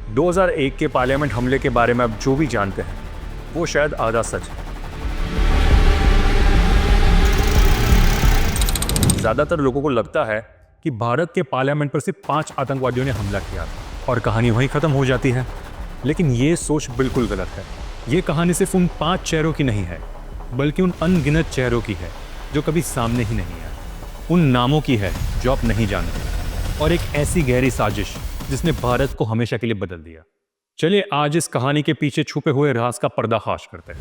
2001 के पार्लियामेंट हमले के बारे में आप जो भी जानते हैं वो शायद आधा सच है। ज़्यादातर लोगों को लगता है कि भारत के पार्लियामेंट पर सिर्फ 5 आतंकवादियों ने हमला किया और कहानी वहीं ख़त्म हो जाती है, लेकिन ये सोच बिल्कुल गलत है। ये कहानी सिर्फ उन 5 चेहरों की नहीं है, बल्कि उन अनगिनत चेहरों की है जो कभी सामने ही नहीं है, उन नामों की है जो आप नहीं जानते, और एक ऐसी गहरी साजिश जिसने भारत को हमेशा के लिए बदल दिया। चलिए आज इस कहानी के पीछे छुपे हुए राज का पर्दाफाश करते हैं।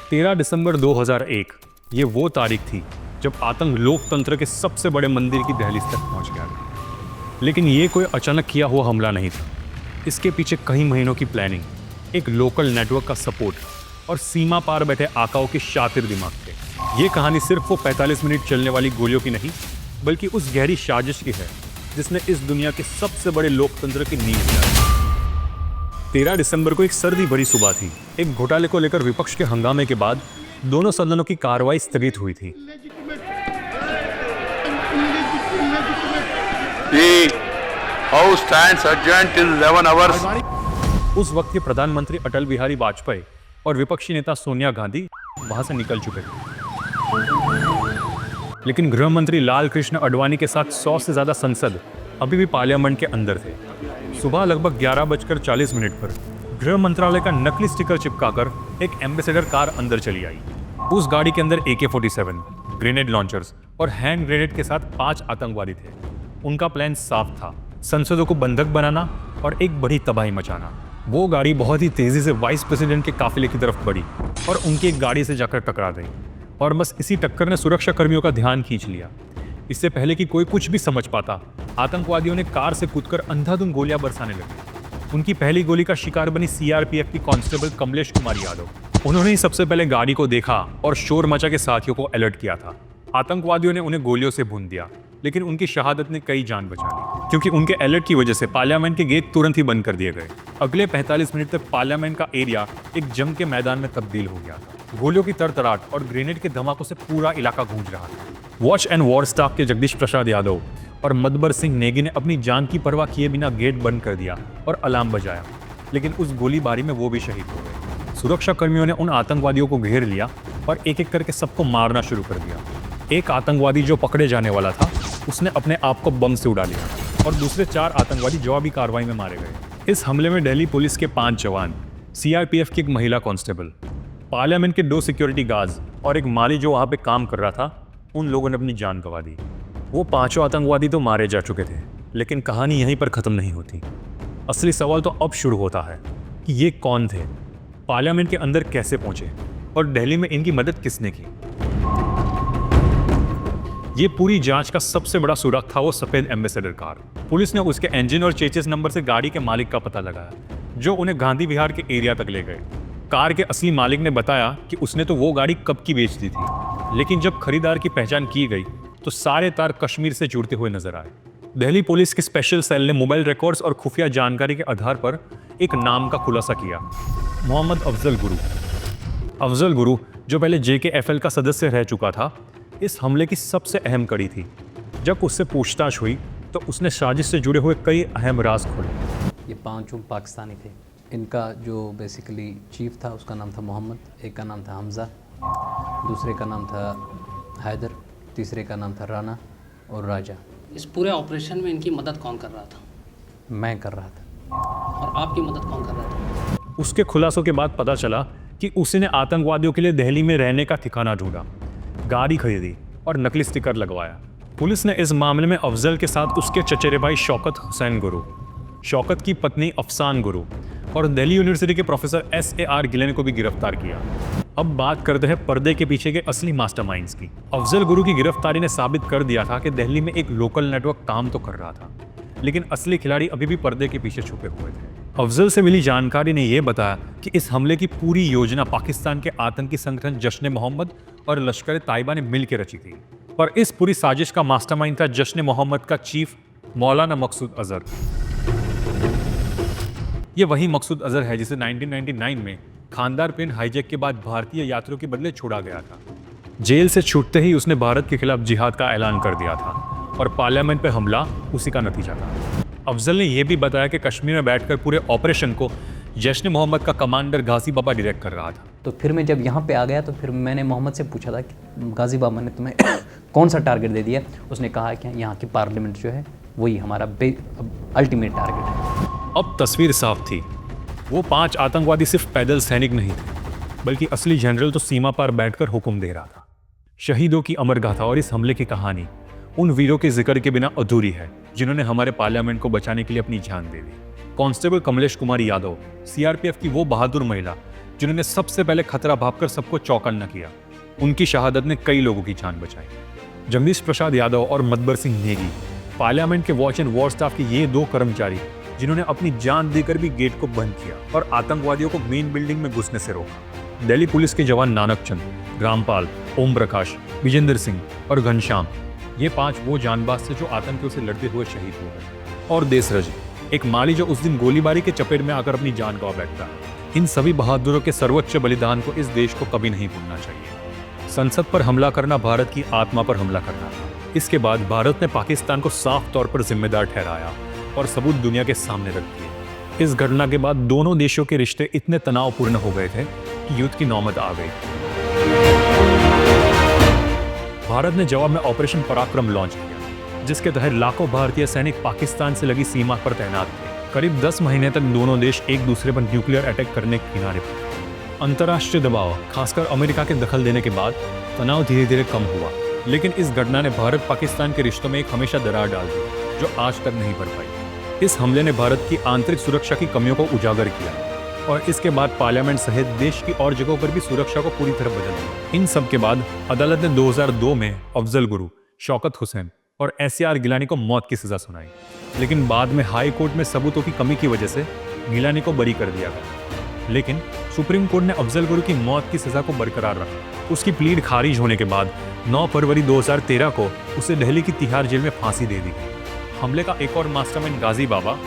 13 दिसंबर 2001 ये वो तारीख थी जब आतंक लोकतंत्र के सबसे बड़े मंदिर की दहलीज तक पहुंच गया था। लेकिन ये कोई अचानक किया हुआ हमला नहीं था। इसके पीछे कई महीनों की प्लानिंग, एक लोकल नेटवर्क का सपोर्ट और सीमा पार बैठे आकाओं के शातिर दिमाग थे। ये कहानी सिर्फ वो 45 मिनट चलने वाली गोलियों की नहीं, बल्कि उस गहरी साजिश की है जिसने इस दुनिया के सबसे बड़े लोकतंत्र की नींव हिलाई। 13 दिसंबर को एक सर्दी भरी सुबह थी। एक घोटाले को लेकर विपक्ष के हंगामे के बाद दोनों सदनों की कार्रवाई स्थगित हुई थी। House stands adjourned till 11 hours. उस वक्त के प्रधानमंत्री अटल बिहारी वाजपेयी और विपक्षी नेता सोनिया गांधी वहां से निकल चुके थे, लेकिन गृह मंत्री लाल कृष्ण आडवाणी के साथ 100 से ज्यादा सांसद अभी भी पार्लियामेंट के अंदर थे। सुबह लगभग 11:40 पर गृह मंत्रालय का नकली स्टिकर चिपकाकर एक एम्बेसडर कार अंदर चली आई। उस गाड़ी के अंदर AK-47, ग्रेनेड लॉन्चर्स और हैंड ग्रेनेड के साथ 5 आतंकवादी थे। उनका प्लान साफ था, संसदों को बंधक बनाना और एक बड़ी तबाही मचाना। वो गाड़ी बहुत ही तेजी से वाइस प्रेसिडेंट के काफिले की तरफ बढ़ी और उनकी एक गाड़ी से जाकर टकरा गई, और बस इसी टक्कर ने सुरक्षा कर्मियों का ध्यान खींच लिया। इससे पहले कि कोई कुछ भी समझ पाता, आतंकवादियों ने कार से कूदकर अंधाधुंध गोलियां बरसाने लगे। उनकी पहली गोली का शिकार बनी CRPF की कांस्टेबल कमलेश कुमार यादव। उन्होंने ही सबसे पहले गाड़ी को देखा और शोर मचा के साथियों को अलर्ट किया था। आतंकवादियों ने उन्हें गोलियों से भून दिया, लेकिन उनकी शहादत ने कई जान बचा ली, क्योंकि उनके अलर्ट की वजह से पार्लियामेंट के गेट तुरंत ही बंद कर दिए गए। अगले 45 मिनट तक पार्लियामेंट का एरिया एक जंग के मैदान में तब्दील हो गया था। गोलियों की तड़तड़ाहट और ग्रेनेड के धमाकों से पूरा इलाका गूंज रहा था। वॉच एंड वॉर स्टाफ के जगदीश प्रसाद यादव और मदबर सिंह नेगी ने अपनी जान की परवाह किए बिना गेट बंद कर दिया और अलार्म बजाया, लेकिन उस गोलीबारी में वो भी शहीद हो गए। सुरक्षा कर्मियों ने उन आतंकवादियों को घेर लिया और एक एक करके सबको मारना शुरू कर दिया। एक आतंकवादी जो पकड़े जाने वाला था, उसने अपने आप को बम से उड़ा लिया और दूसरे 4 आतंकवादी जवाबी कार्रवाई में मारे गए। इस हमले में दिल्ली पुलिस के 5 जवान, CRPF की एक महिला कांस्टेबल, पार्लियामेंट के 2 सिक्योरिटी गार्ड्स और एक माली जो वहां पे काम कर रहा था, उन लोगों ने अपनी जान गंवा दी। वो 5 आतंकवादी तो मारे जा चुके थे, लेकिन कहानी यहीं पर खत्म नहीं होती। असली सवाल तो अब शुरू होता है कि ये कौन थे, पार्लियामेंट के अंदर कैसे पहुंचे और दिल्ली में इनकी मदद किसने की। ये पूरी जांच का सबसे बड़ा सुराग था वो सफेद एम्बेसडर कार। पुलिस ने उसके इंजन और चेचिस नंबर से गाड़ी के मालिक का पता लगाया, जो उन्हें गांधी विहार के एरिया तक ले गए। कार के असली मालिक ने बताया कि उसने तो वो गाड़ी कब की बेच दी थी, लेकिन जब खरीदार की पहचान की गई तो सारे तार कश्मीर से जुड़ते हुए नजर आए। दिल्ली पुलिस के स्पेशल सेल ने मोबाइल रिकॉर्ड्स और खुफिया जानकारी के आधार पर एक नाम का खुलासा किया, मोहम्मद अफजल गुरु। अफजल गुरु, जो पहले JKFL का सदस्य रह चुका था, इस हमले की सबसे अहम कड़ी थी। जब उससे पूछताछ हुई तो उसने साजिश से जुड़े हुए कई अहम राज खोले। ये 5 पाकिस्तानी थे। इनका जो बेसिकली चीफ था उसका नाम था मोहम्मद, एक का नाम था हमज़ा, दूसरे का नाम था हैदर, तीसरे का नाम था राना और राजा। इस पूरे ऑपरेशन में इनकी मदद कौन कर रहा था? मैं कर रहा था। और आपकी मदद कौन कर रहा था? उसके खुलासों के बाद पता चला कि उसने आतंकवादियों के लिए दिल्ली में रहने का ठिकाना ढूंढा, गाड़ी खरीदी और नकली स्टिकर लगवाया। पुलिस ने इस मामले में अफजल के साथ उसके चचेरे भाई शौकत हुसैन गुरु, शौकत की पत्नी अफसान गुरु और दिल्ली यूनिवर्सिटी के प्रोफेसर SAR गिलेन को भी गिरफ्तार किया। अब बात करते हैं पर्दे के पीछे के असली मास्टरमाइंड्स की। अफजल गुरु की गिरफ्तारी ने साबित कर दिया था कि दिल्ली में एक लोकल नेटवर्क काम तो कर रहा था, लेकिन असली खिलाड़ी अभी भी पर्दे के पीछे छुपे हुए थे। अफजल से मिली जानकारी ने यह बताया कि इस हमले की पूरी योजना पाकिस्तान के आतंकी संगठन जश्न-ए-मोहम्मद और लश्कर-ए-तैयबा ने मिलकर रची थी, और इस पूरी साजिश का मास्टरमाइंड था जश्न-ए-मोहम्मद का चीफ मौलाना मकसूद अजहर। ये वही मकसूद अजहर है जिसे 1999 में खानदार प्लेन हाईजैक के बाद भारतीय यात्रियों के बदले छोड़ा गया था। जेल से छूटते ही उसने भारत के खिलाफ जिहाद का ऐलान कर दिया था और पार्लियामेंट पे हमला उसी का नतीजा था। अफजल ने यह भी बताया कि कश्मीर में बैठकर पूरे ऑपरेशन को जश्न मोहम्मद का कमांडर गाजी बाबा डायरेक्ट कर रहा था। तो फिर मैं जब यहाँ पे आ गया तो फिर मैंने मोहम्मद से पूछा था कि गाजी बाबा ने तुम्हें कौन सा टारगेट दे दिया। उसने कहा कि यहाँ की पार्लियामेंट जो है वही हमारा अल्टीमेट टारगेट है। अब तस्वीर साफ थी, वो 5 आतंकवादी सिर्फ पैदल सैनिक नहीं थे, बल्कि असली जनरल तो सीमा पर बैठकर हुक्म दे रहा था। शहीदों की अमर गाथा और इस हमले की कहानी उन वीरों के जिक्र के बिना अधूरी है जिन्होंने हमारे पार्लियामेंट को बचाने के लिए अपनी जान दे दी। कांस्टेबल कमलेश कुमारी यादव, सीआरपीएफ की वो बहादुर महिला जिन्होंने सबसे पहले खतरा भांपकर सबको चौकन्ना किया, उनकी शहादत ने कई लोगों की जान बचाई। जगदीश प्रसाद यादव और मतबर सिंह नेगी, पार्लियामेंट के वॉच एंड वार स्टाफ के ये 2 कर्मचारी जिन्होंने अपनी जान देकर भी गेट को बंद किया और आतंकवादियों को मेन बिल्डिंग में घुसने से रोका। दिल्ली पुलिस के जवान नानक चंद, रामपाल, ओम प्रकाश, विजेंद्र सिंह और घनश्याम, ये 5 वो जानबाज थे जो आतंकियों से लड़ते हुए शहीद हो गए। और देशरज, एक माली जो उस दिन गोलीबारी के चपेट में आकर अपनी जान गंवा बैठा। इन सभी बहादुरों के सर्वोच्च बलिदान को इस देश को कभी नहीं भूलना चाहिए। संसद पर हमला करना भारत की आत्मा पर हमला करना था। इसके बाद भारत ने पाकिस्तान को साफ तौर पर जिम्मेदार ठहराया और सबूत दुनिया के सामने रख दिए। इस घटना के बाद दोनों देशों के रिश्ते इतने तनावपूर्ण हो गए थे कि युद्ध की नौबत आ गई। भारत ने जवाब में ऑपरेशन पराक्रम लॉन्च किया, जिसके तहत लाखों भारतीय सैनिक पाकिस्तान से लगी सीमा पर तैनात थे। करीब 10 महीने तक दोनों देश एक दूसरे पर न्यूक्लियर अटैक करने के किनारे पर। अंतर्राष्ट्रीय दबाव, खासकर अमेरिका के दखल देने के बाद तनाव धीरे धीरे कम हुआ, लेकिन इस घटना ने भारत पाकिस्तान के रिश्तों में एक हमेशा दरार डाल दी जो आज तक नहीं भर पाई। इस हमले ने भारत की आंतरिक सुरक्षा की कमियों को उजागर किया और इसके बाद पार्लियामेंट सहित देश की और जगहों पर भी सुरक्षा को पूरी तरह बदल दिया। इन सब के बाद अदालत ने 2002 में अफजल गुरु, शौकत हुसैन और SAR गिलानी को मौत की सजा सुनाई, लेकिन बाद में हाई कोर्ट में सबूतों की कमी की वजह से गिलानी को बरी कर दिया गया। लेकिन सुप्रीम कोर्ट ने अफजल गुरु की मौत की सजा को बरकरार रखा। उसकी प्लीड खारिज होने के बाद 9 फरवरी 2013 को उसे दिल्ली की तिहाड़ जेल में फांसी दे दी गई। हमले का एक और मास्टरमाइंड गाजी बाबा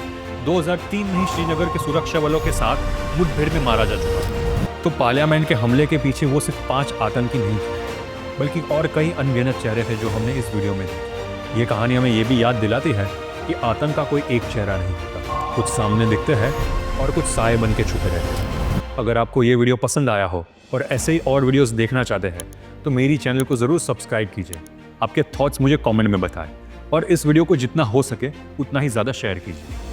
2003 में ही श्रीनगर के सुरक्षा बलों के साथ मुठभेड़ में मारा जा चुका था। तो पार्लियामेंट के हमले के पीछे वो सिर्फ 5 आतंकी नहीं थे, बल्कि और कई अनगिनत चेहरे थे जो हमने इस वीडियो में देखे। ये कहानी हमें ये भी याद दिलाती है कि आतंक का कोई एक चेहरा नहीं होता, कुछ सामने दिखते हैं और कुछ साए बन के छुपे रहते हैं। अगर आपको ये वीडियो पसंद आया हो और ऐसे ही और वीडियोस देखना चाहते हैं तो मेरी चैनल को ज़रूर सब्सक्राइब कीजिए। आपके थॉट्स मुझे कमेंट में बताएं और इस वीडियो को जितना हो सके उतना ही ज़्यादा शेयर कीजिए।